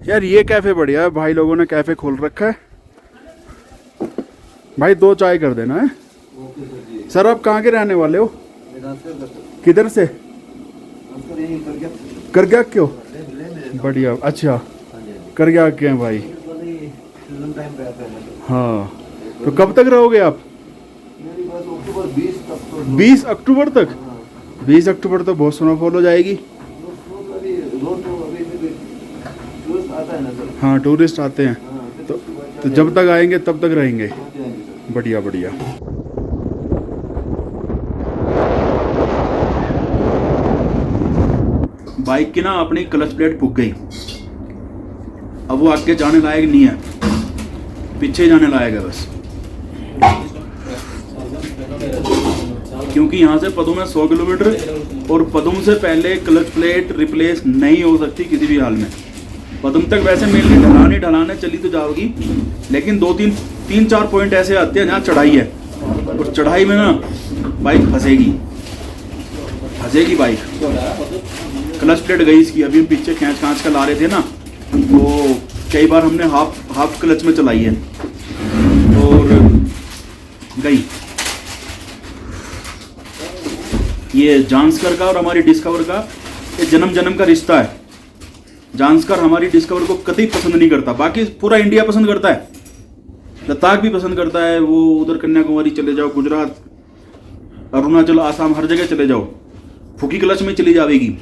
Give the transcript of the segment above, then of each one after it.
यार ये कैफ़े बढ़िया है, भाई लोगों ने कैफ़े खोल रखा है। भाई 2 चाय कर देना है। सर आप कहाँ के रहने वाले हो? किधर से? करग्या क्यों? बढ़िया, अच्छा करग्या के हैं भाई। हाँ तो कब तक रहोगे आप? 20 अक्टूबर तक। 20 अक्टूबर तक बहुत स्नोफॉल हो जाएगी। हाँ टूरिस्ट आते हैं तो जब तक आएंगे तब तक रहेंगे। बढ़िया बढ़िया। बाइक की ना अपनी क्लच प्लेट फूक गई। अब वो आगे जाने लायक नहीं है, पीछे जाने लायक है बस। क्योंकि यहाँ से पदुम है 100 किलोमीटर और पदुम से पहले क्लच प्लेट रिप्लेस नहीं हो सकती किसी भी हाल में। पदुम तक वैसे मेनली ढलाने चली तो जाओगी, लेकिन 2-3-4 पॉइंट ऐसे आते हैं जहाँ चढ़ाई है और चढ़ाई में ना बाइक फंसेगी बाइक। क्लच प्लेट गई इसकी। अभी हम पीछे खींच कर ला रहे थे ना, तो कई बार हमने हाफ क्लच में चलाई है और गई। ये जांसकर का और हमारी डिस्कवर का ये जन्म का रिश्ता है। जांसकर हमारी डिस्कवर को कभी पसंद नहीं करता, बाकी पूरा इंडिया पसंद करता है, लद्दाख भी पसंद करता है। वो उधर कन्याकुमारी चले जाओ, गुजरात, अरुणाचल, आसाम, हर जगह चले जाओ, फूकी क्लच में चली जाएगी।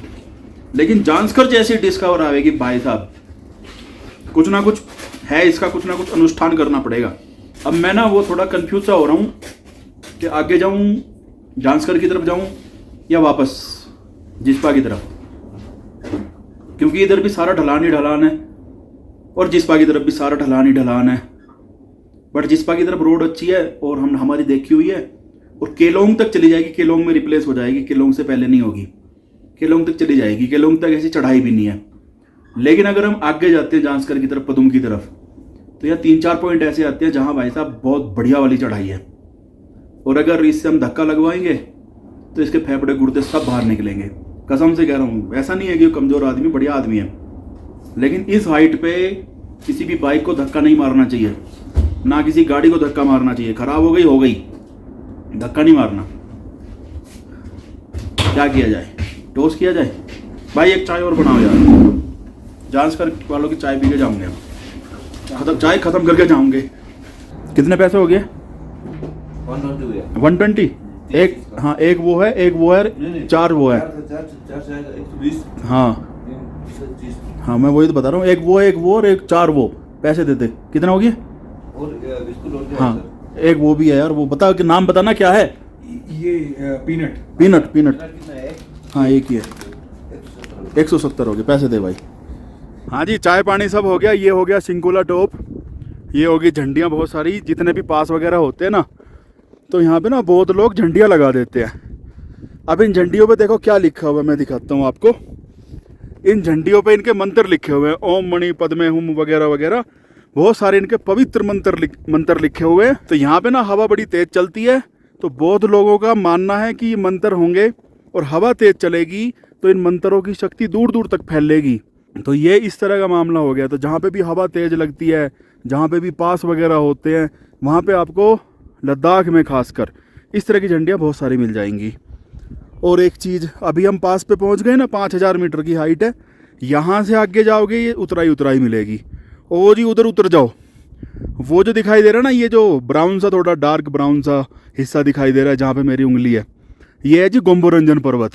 लेकिन जांसकर जैसी डिस्कवर आएगी भाई साहब, कुछ ना कुछ है इसका, कुछ ना कुछ अनुष्ठान करना पड़ेगा। अब मैं ना वो थोड़ा कंफ्यूज सा हो रहा हूँ कि आगे जाऊँ जांसकर की तरफ जाऊँ या वापस जिस्पा की तरफ, क्योंकि इधर भी सारा ढलान ही ढलान है और जिस्पा की तरफ भी सारा ढलान ही ढलान है। बट जिस्पा की तरफ रोड अच्छी है और हमारी देखी हुई है और केलोंग तक चली जाएगी। केलोंग में रिप्लेस हो जाएगी, केलोंग से पहले नहीं होगी, केलोंग तक चली जाएगी। केलोंग तक ऐसी चढ़ाई भी नहीं है। लेकिन अगर हम आगे जाते हैं जांसकर की तरफ, पदुम की तरफ, तो यहाँ 3-4 पॉइंट ऐसे आते हैं जहाँ भाई साहब बहुत बढ़िया वाली चढ़ाई है। और अगर इससे हम धक्का लगवाएंगे तो इसके फेफड़े गुर्दे सब बाहर निकलेंगे। कसम से कह रहा हूँ, ऐसा नहीं है कि वो कमज़ोर आदमी, बढ़िया आदमी है, लेकिन इस हाइट पे किसी भी बाइक को धक्का नहीं मारना चाहिए, ना किसी गाड़ी को धक्का मारना चाहिए। खराब हो गई, धक्का नहीं मारना। क्या किया जाए? टोस्ट किया जाए? भाई एक चाय और बनाओ यार, जांसकर वालों की चाय पी के जाऊँगे हम, चाय ख़त्म करके जाऊँगे। कितने पैसे हो गए? 120। एक, हाँ एक वो है, एक वो है, 4 वो है। हाँ मैं वही तो बता रहा हूँ, एक वो और एक 4 वो। पैसे देते कितना हो गया? हाँ एक वो भी है यार, वो बता कि नाम बताना क्या है। ये पीनट। हाँ एक ही है, 170 हो गए। पैसे दे भाई। हाँ जी चाय पानी सब हो गया। ये हो गया सिंकुला टॉप, ये होगी झंडियाँ बहुत सारी। जितने भी पास वगैरह होते हैं ना, तो यहाँ पे ना बहुत लोग झंडियाँ लगा देते हैं। अब इन झंडियों पे देखो क्या लिखा हुआ है, मैं दिखाता हूँ आपको। इन झंडियों पे इनके मंत्र लिखे हुए हैं, ओम मणि पद्मे हुम वगैरह वगैरह, बहुत सारे इनके पवित्र मंत्र लिखे हुए हैं। तो यहाँ पे ना हवा बड़ी तेज़ चलती है, तो बहुत लोगों का मानना है कि ये मंत्र होंगे और हवा तेज़ चलेगी तो इन मंत्रों की शक्ति दूर दूर तक फैलेगी। तो ये इस तरह का मामला हो गया। तो जहाँ पे भी हवा तेज़ लगती है, जहाँ पे भी पास वगैरह होते हैं, वहाँ पे आपको लद्दाख में खासकर इस तरह की झंडियाँ बहुत सारी मिल जाएंगी। और एक चीज़, अभी हम पास पे पहुँच गए ना, 5000 मीटर की हाइट है। यहाँ से आगे जाओगे ये उतराई मिलेगी। और जी उधर उतर जाओ, वो जो दिखाई दे रहा है ना, ये जो ब्राउन सा, थोड़ा डार्क ब्राउन सा हिस्सा दिखाई दे रहा है जहाँ पे मेरी उंगली है, ये है जी गोम्बोरंजन पर्वत।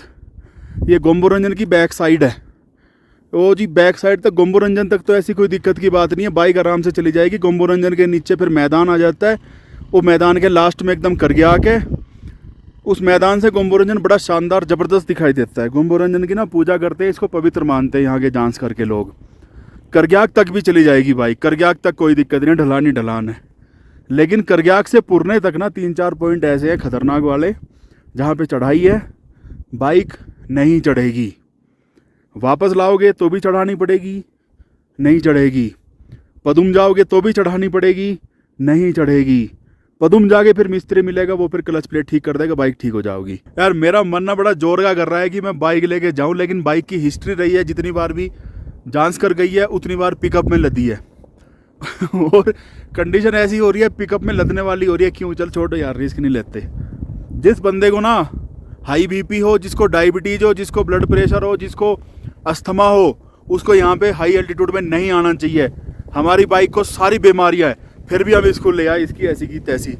ये गोम्बोरंजन की बैक साइड है। ओ जी बैक साइड तक, गोम्बोरंजन तक तो ऐसी कोई दिक्कत की बात नहीं है, बाइक आराम से चली जाएगी। गोम्बोरंजन के नीचे फिर मैदान आ जाता है, वो मैदान के लास्ट में एकदम करग्या के, उस मैदान से गोम्बोरंजन बड़ा शानदार ज़बरदस्त दिखाई देता है। गोम्बोरंजन की ना पूजा करते हैं, इसको पवित्र मानते हैं यहाँ के जांसकर के लोग। करग्याक तक भी चली जाएगी बाइक, करग्याक तक कोई दिक्कत नहीं, ढलान है। लेकिन करग्याक से पुरने तक ना 3-4 पॉइंट ऐसे हैं खतरनाक वाले, जहाँ पे चढ़ाई है, बाइक नहीं चढ़ेगी। वापस लाओगे तो भी चढ़ानी पड़ेगी, नहीं चढ़ेगी। पदुम जाओगे तो भी चढ़ानी पड़ेगी, नहीं चढ़ेगी। पदुम जाके फिर मिस्त्री मिलेगा, वो फिर क्लच प्लेट ठीक कर देगा, बाइक ठीक हो जाओगी। यार मेरा मन ना बड़ा जोर का कर रहा है कि मैं बाइक लेके जाऊं, लेकिन बाइक की हिस्ट्री रही है जितनी बार भी जांच कर गई है उतनी बार पिकअप में लदी है और कंडीशन ऐसी हो रही है पिकअप में लदने वाली हो रही है। क्यों, चल छोड़ो यार, रिस्क नहीं लेते। जिस बंदे को ना हाई बीपी हो, जिसको डायबिटीज हो, जिसको ब्लड प्रेशर हो, जिसको अस्थमा हो, उसको यहाँ पे हाई एल्टीट्यूड में नहीं आना चाहिए। हमारी बाइक को सारी बीमारियाँ हैं, फिर भी हम इसको ले आए, इसकी ऐसी की तैसी।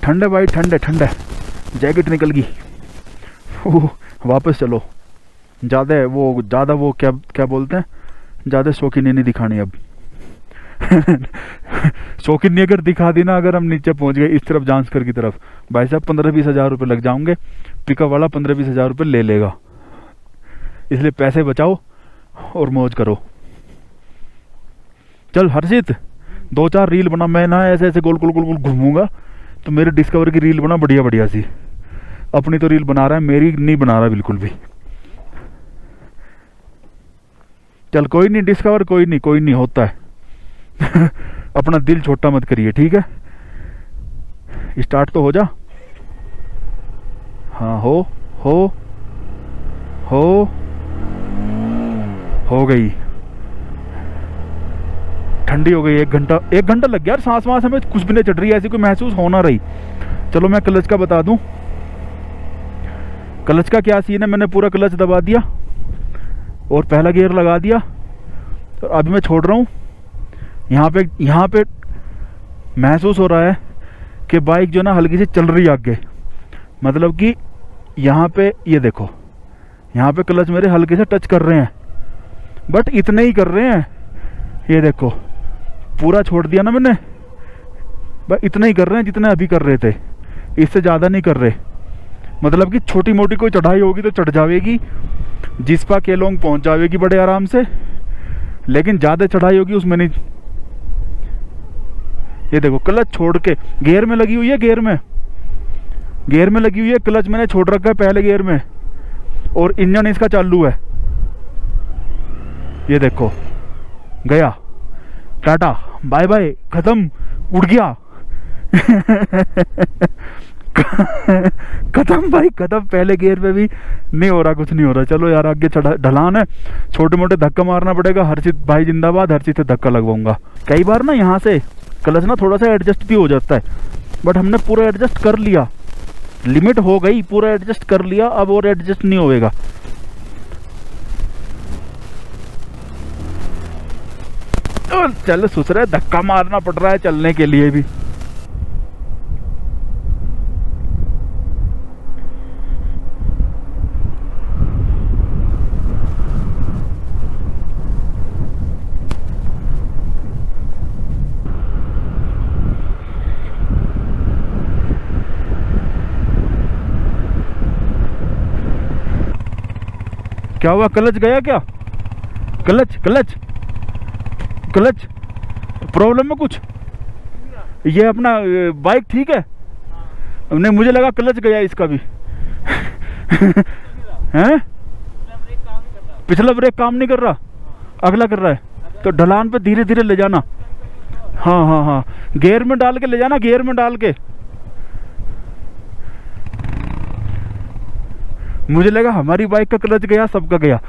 ठंड है भाई, ठंड है, ठंड है, जैकेट निकल गई। वापस चलो, ज़्यादा वो क्या क्या बोलते हैं, ज़्यादा शौकीनी नहीं दिखानी अब। शौकीनी अगर दिखा दी ना, अगर हम नीचे पहुंच गए इस तरफ जांसकर की तरफ, भाई साहब 15-20 हज़ार रुपये लग जाओगे। पिकअप वाला 15-20 हज़ार रुपये ले लेगा, इसलिए पैसे बचाओ और मौज करो। चल हर्षित 2-4 रील बना, मैं ना ऐसे ऐसे गोल गोल गोल गोल घूमूंगा तो मेरे डिस्कवर की रील बना बढ़िया बढ़िया सी। अपनी तो रील बना रहा है, मेरी नहीं बना रहा बिल्कुल भी। चल कोई नहीं, डिस्कवर कोई नहीं होता है। अपना दिल छोटा मत करिए, ठीक है। स्टार्ट तो हो जा। हाँ हो गई। ठंडी हो गई। 1 घंटा लग गया यार, सांस वास हमें कुछ भी नहीं चढ़ रही है, ऐसी कोई महसूस हो ना रही। चलो मैं क्लच का बता दूं, क्लच का क्या सीन है। मैंने पूरा क्लच दबा दिया और पहला गियर लगा दिया, तो अभी मैं छोड़ रहा हूँ। यहाँ पे महसूस हो रहा है कि बाइक जो ना हल्की से चल रही है आगे, मतलब कि यहाँ पे ये देखो, यहाँ पे क्लच मेरे हल्के से टच कर रहे हैं, बट इतने ही कर रहे हैं। ये देखो पूरा छोड़ दिया ना मैंने, बस इतना ही कर रहे हैं जितने अभी कर रहे थे, इससे ज़्यादा नहीं कर रहे। मतलब कि छोटी मोटी कोई चढ़ाई होगी तो चढ़ जाएगी, जिसपा केलोंग पहुंच जाएगी बड़े आराम से, लेकिन ज़्यादा चढ़ाई होगी उसमें नहीं। ये देखो क्लच छोड़ के गियर में लगी हुई है, गियर में लगी हुई है, क्लच मैंने छोड़ रखा है पहले गियर में और इंजन इसका चालू है। ये देखो गया, टाटा बाय बाय, खत्म, उड़ गया। खत्म भाई खत्म। पहले गियर पे भी नहीं हो रहा, कुछ नहीं हो रहा। चलो यार आगे ढलान है, छोटे मोटे धक्का मारना पड़ेगा। हर्षित भाई जिंदाबाद, हर्षित से धक्का लगवाऊंगा। कई बार ना यहाँ से क्लच ना थोड़ा सा एडजस्ट भी हो जाता है, बट हमने पूरा एडजस्ट कर लिया, लिमिट हो गई, पूरा एडजस्ट कर लिया, अब और एडजस्ट नहीं होएगा। चल सुसरे, धक्का मारना पड़ रहा है चलने के लिए भी। क्या हुआ, क्लच गया क्या? क्लच प्रॉब्लम है कुछ? ये अपना बाइक ठीक है? नहीं मुझे लगा क्लच गया इसका भी। हैं? पिछला ब्रेक काम नहीं कर रहा, अगला कर रहा है, तो ढलान पे धीरे धीरे ले जाना। हाँ गियर में डाल के ले जाना, गियर में डाल के। मुझे लगा हमारी बाइक का क्लच गया, सबका गया।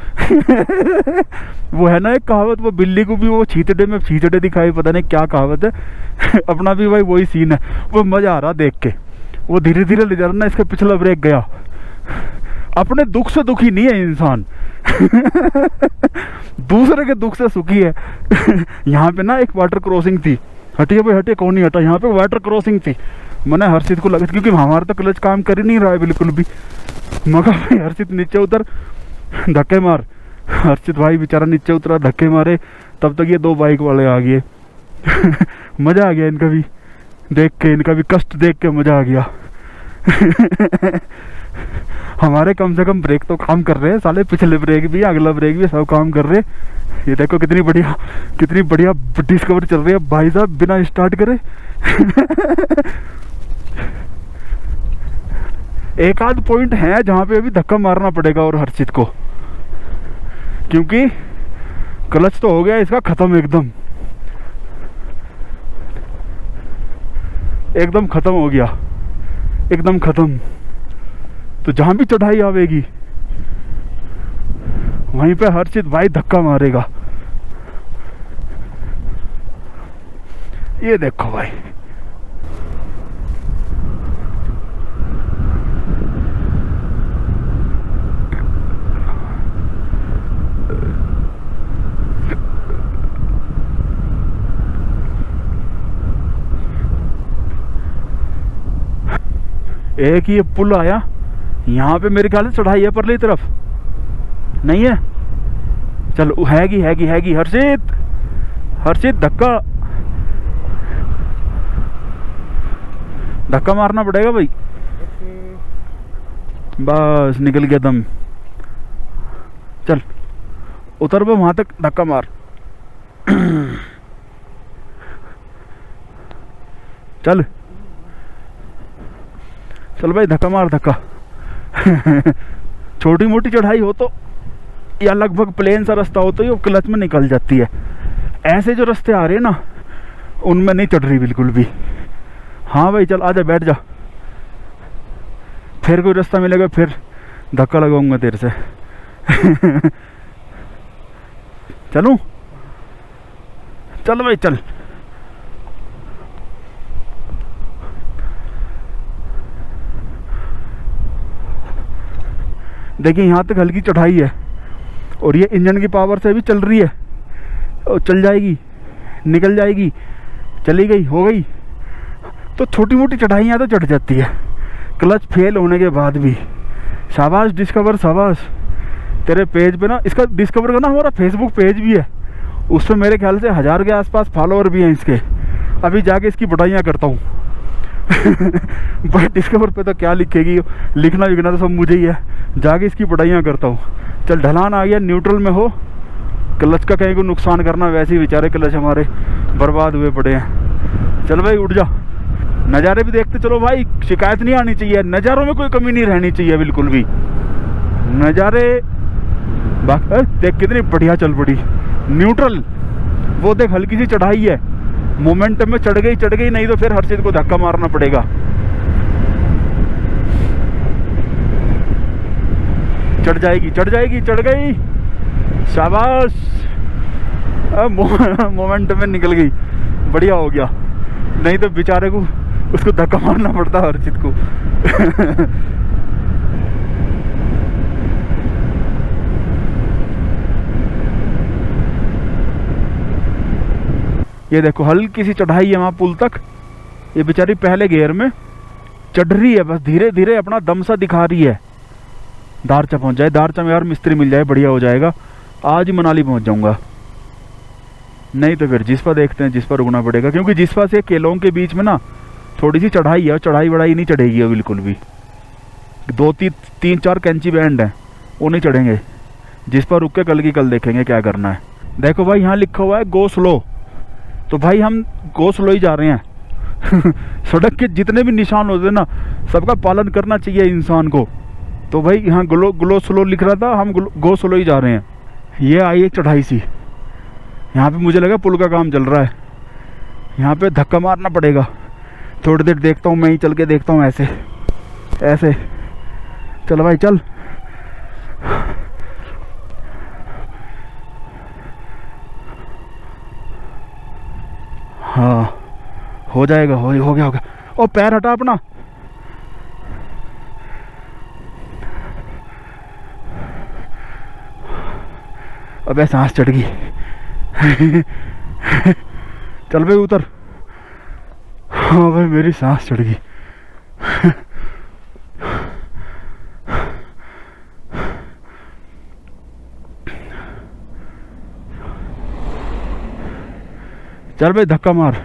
वो है ना एक कहावत, वो बिल्ली को भी वो छींचड़े में छींचड़े दिखाई, पता नहीं क्या कहावत है। अपना भी भाई वही सीन है। वो मजा आ रहा देख के, वो धीरे धीरे ले जा रहा ना, इसका पिछला ब्रेक गया। अपने दुख से दुखी नहीं है इंसान। दूसरे के दुख से सुखी है। यहाँ पे ना एक वाटर क्रॉसिंग थी, हटिए भाई हटिए, कौन नहीं हटा, यहाँ पे वाटर क्रॉसिंग थी। मैंने हर्षित को लगा, क्योंकि हमारा तो क्लच काम कर ही नहीं रहा है बिल्कुल भी। मगर भाई हर्षित नीचे उतर, धक्के मार। हर्षित भाई बेचारा नीचे उतरा, धक्के मारे, तब तक ये 2 बाइक वाले आ गए। मजा आ गया इनका भी देख के, इनका भी कष्ट देख के मजा आ गया। हमारे कम से कम ब्रेक तो काम कर रहे हैं साले, पिछले ब्रेक भी, अगला ब्रेक भी, सब काम कर रहे। ये देखो कितनी बढ़िया डिस्कवर चल रही है भाई साहब, बिना स्टार्ट करे। एक आध पॉइंट है जहाँ पे अभी धक्का मारना पड़ेगा और हर्षित को, क्योंकि क्लच तो हो गया इसका खत्म, एकदम खत्म हो गया, एकदम खत्म। तो जहाँ भी चढ़ाई आवेगी वहीं पे हर्षित भाई धक्का मारेगा। ये देखो भाई, एक ये पुल आया, यहाँ पे मेरे ख्याल से चढ़ाई है परली तरफ, नहीं है? चलो हैगी हर्षित, हर्षित धक्का मारना पड़ेगा भाई। बस निकल गया दम। चल उतर वो वहां तक धक्का मार। चल चल भाई धक्का मार धक्का। छोटी मोटी चढ़ाई हो तो, या लगभग प्लेन सा रास्ता हो तो ये क्लच में निकल जाती है। ऐसे जो रास्ते आ रहे हैं ना, उनमें नहीं चढ़ रही बिल्कुल भी। हाँ भाई चल आजा, बैठ जा, फिर कोई रास्ता मिलेगा फिर धक्का लगाऊंगा तेरे से। चलूं? चल भाई चल। देखिए यहाँ तक हल्की चढ़ाई है और ये इंजन की पावर से भी चल रही है, और चल जाएगी, निकल जाएगी, चली गई, हो गई। तो छोटी मोटी चढ़ाइयाँ तो चढ़ जाती है क्लच फेल होने के बाद भी। शाबाश डिस्कवर, शाबाश। तेरे पेज पे ना, इसका डिस्कवर का ना हमारा फेसबुक पेज भी है, उस पर मेरे ख्याल से 1000 के आसपास फॉलोअर भी हैं इसके। अभी जाके इसकी बधाइयाँ करता हूँ। बट डिस्कवर पे तो क्या लिखेगी, लिखना विखना तो सब मुझे ही है। जाके इसकी बधाइयाँ करता हूँ। चल ढलान आ गया, न्यूट्रल में हो, क्लच का कहीं को नुकसान करना, वैसे ही बेचारे क्लच हमारे बर्बाद हुए पड़े हैं। चल भाई उठ जा, नज़ारे भी देखते चलो भाई, शिकायत नहीं आनी चाहिए, नज़ारों में कोई कमी नहीं रहनी चाहिए बिल्कुल भी। नज़ारे देख कितनी बढ़िया चल पड़ी, न्यूट्रल। वो देख हल्की सी चढ़ाई है, मोमेंटम में चढ़ गई, नहीं तो फिर हर्षित को धक्का मारना पड़ेगा। चढ़ गई, शाबाश। मोमेंटम में निकल गई, बढ़िया हो गया, नहीं तो बेचारे को उसको धक्का मारना पड़ता हर्षित को। ये देखो हल्की सी चढ़ाई है वहाँ पुल तक, ये बेचारी पहले गियर में चढ़ रही है, बस धीरे धीरे अपना दम सा दिखा रही है। दारचा पहुँच जाए, दारचा में यार मिस्त्री मिल जाए, बढ़िया हो जाएगा। आज ही मनाली पहुँच जाऊँगा, नहीं तो फिर जिस्पा देखते हैं, जिस्पा रुकना पड़ेगा, क्योंकि जिस्पा से केलोंग के बीच में ना थोड़ी सी चढ़ाई है, चढ़ाई वढ़ाई नहीं चढ़ेगी बिल्कुल भी। 2-3-4 कैंची बैंड हैं, वो नहीं चढ़ेंगे। जिस्पा रुक के कल की कल देखेंगे क्या करना है। देखो भाई यहाँ लिखा हुआ है गो स्लो, तो भाई हम गो स्लो ही जा रहे हैं। सड़क के जितने भी निशान होते हैं ना, सबका पालन करना चाहिए इंसान को। तो भाई यहाँ ग्लो स्लो लिख रहा था, हम गो स्लो ही जा रहे हैं। ये आई एक चढ़ाई सी, यहाँ पे मुझे लगा पुल का काम चल रहा है, यहाँ पे धक्का मारना पड़ेगा। थोड़ी देर देखता हूँ, मैं ही चल के देखता हूँ, ऐसे। चल भाई चल। हाँ हो जाएगा, हो गया। और पैर हटा अपना। अबे सांस चढ़ गई। चल भाई उतर। हाँ भाई मेरी सांस चढ़ गई। चल भाई धक्का मार।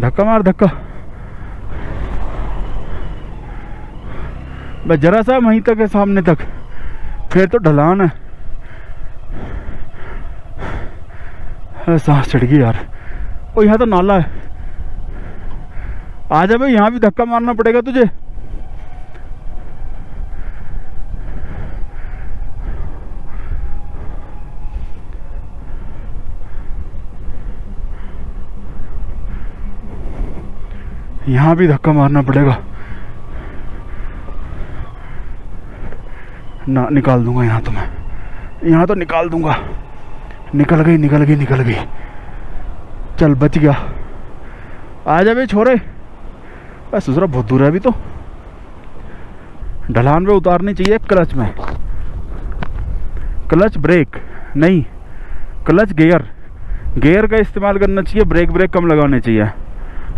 धक्का बस जरा सा वहीं तक है, सामने तक, फिर तो ढलान है। सांस चढ़ गई यार। ओ यहाँ तो नाला है, आ जा भाई, यहाँ भी धक्का मारना पड़ेगा तुझे। यहाँ भी धक्का मारना पड़ेगा। ना निकाल दूंगा यहाँ तो मैं, यहाँ तो निकाल दूंगा। निकल गई निकल गई निकल गई, चल बच गया। आ जा बे छोरे, बस दूसरा बहुत दूर है अभी तो। ढलान पे उतारनी चाहिए क्लच में, क्लच ब्रेक नहीं, क्लच गियर, गियर का इस्तेमाल करना चाहिए, ब्रेक ब्रेक कम लगाने चाहिए।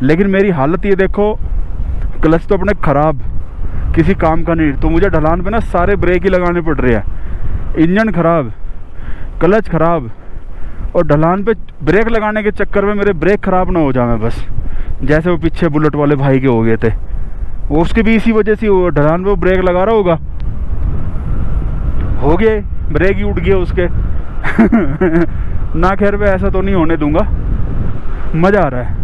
लेकिन मेरी हालत ये देखो, क्लच तो अपने ख़राब, किसी काम का नहीं, तो मुझे ढलान पे ना सारे ब्रेक ही लगाने पड़ रहे हैं। इंजन ख़राब, क्लच ख़राब, और ढलान पे ब्रेक लगाने के चक्कर में मेरे ब्रेक ख़राब ना हो जाए बस, जैसे वो पीछे बुलेट वाले भाई के हो गए थे। वो उसके भी इसी वजह से वो ढलान पे वो ब्रेक लगा रहा होगा, हो गए ब्रेक ही उठ गए उसके। ना खैर मैं ऐसा तो नहीं होने दूंगा, मज़ा आ रहा है।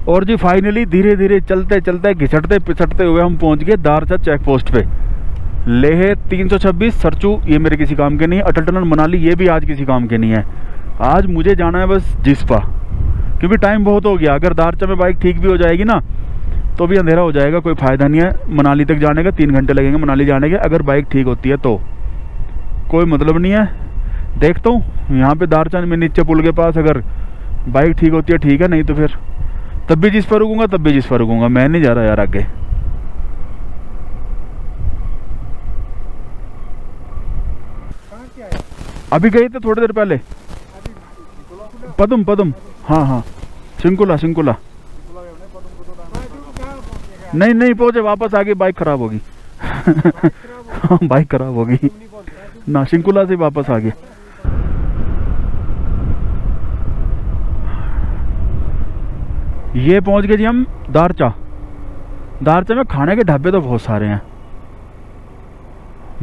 और जी फाइनली धीरे धीरे चलते चलते घिसटते पिसटते हुए हम पहुंच गए दारचा चेक पोस्ट पे। लेह 326 सरचू ये मेरे किसी काम के नहीं, अटल टनल मनाली ये भी आज किसी काम के नहीं है। आज मुझे जाना है बस जिस्पा, क्योंकि टाइम बहुत हो गया। अगर दारचा में बाइक ठीक भी हो जाएगी ना तो भी अंधेरा हो जाएगा, कोई फ़ायदा नहीं है मनाली तक जाने का। 3 घंटे लगेंगे मनाली जाने के, अगर बाइक ठीक होती है तो कोई मतलब नहीं है। देखता हूँ यहाँ पे दारचा में नीचे पुल के पास अगर बाइक ठीक होती है ठीक है, नहीं तो फिर तब भी जिस पर रुकूंगा, तब भी जिस पर रुकूंगा। मैं नहीं जा रहा यार आगे। अभी गए थे थोड़ी देर पहले पदम पदम, हाँ हाँ सिंकुला सिंकुला। नहीं नहीं पहुंचे, वापस आगे बाइक खराब होगी। बाइक खराब होगी ना, सिंकुला से वापस आ गए। ये पहुंच गए जी हम दारचा। दारचा में खाने के ढाबे तो बहुत सारे हैं,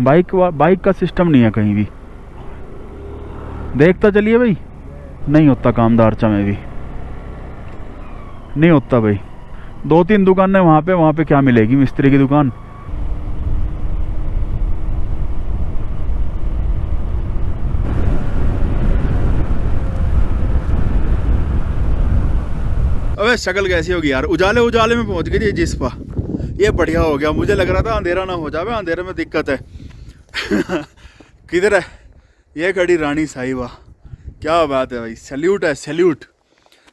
बाइक का सिस्टम नहीं है कहीं भी। देखता चलिए भाई, नहीं होता काम दारचा में भी, नहीं होता भाई। 2-3 दुकानें वहाँ पे क्या मिलेगी, मिस्त्री की दुकान। अबे शक्ल कैसी होगी यार, उजाले उजाले में पहुंच गई जिस्पा। ये बढ़िया हो गया, मुझे लग रहा था अंधेरा ना हो जाए, अंधेरे में दिक्कत है। किधर है ये खड़ी रानी साहिबा, क्या बात है भाई। सैल्यूट है, सैल्यूट।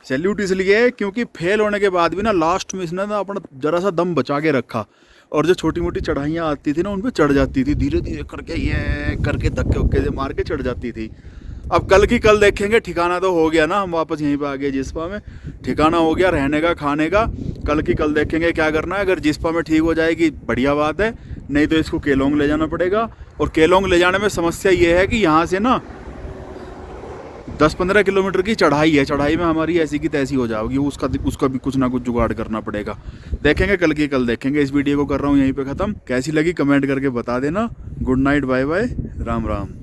सैल्यूट इसलिए क्योंकि फेल होने के बाद भी ना लास्ट में इसने ना अपना जरा सा दम बचा के रखा, और जो छोटी मोटी चढ़ाइयाँ आती थी ना उन पर चढ़ जाती थी, धीरे धीरे करके ये करके धक्के उक्के से मार के चढ़ जाती थी। अब कल की कल देखेंगे, ठिकाना तो हो गया ना, हम वापस यहीं पे आ गए जिस्पा में, ठिकाना हो गया रहने का खाने का। कल की कल देखेंगे क्या करना है। अगर जिस्पा में ठीक हो जाएगी बढ़िया बात है, नहीं तो इसको केलोंग ले जाना पड़ेगा। और केलोंग ले जाने में समस्या ये है कि यहाँ से ना 10-15 किलोमीटर की चढ़ाई है, चढ़ाई में हमारी ऐसी की तैसी हो जाएगी, उसका भी कुछ ना कुछ जुगाड़ करना पड़ेगा। देखेंगे कल की कल देखेंगे। इस वीडियो को कर रहा हूँ यहीं पे ख़त्म। कैसी लगी कमेंट करके बता देना। Good night, bye bye, Ram Ram.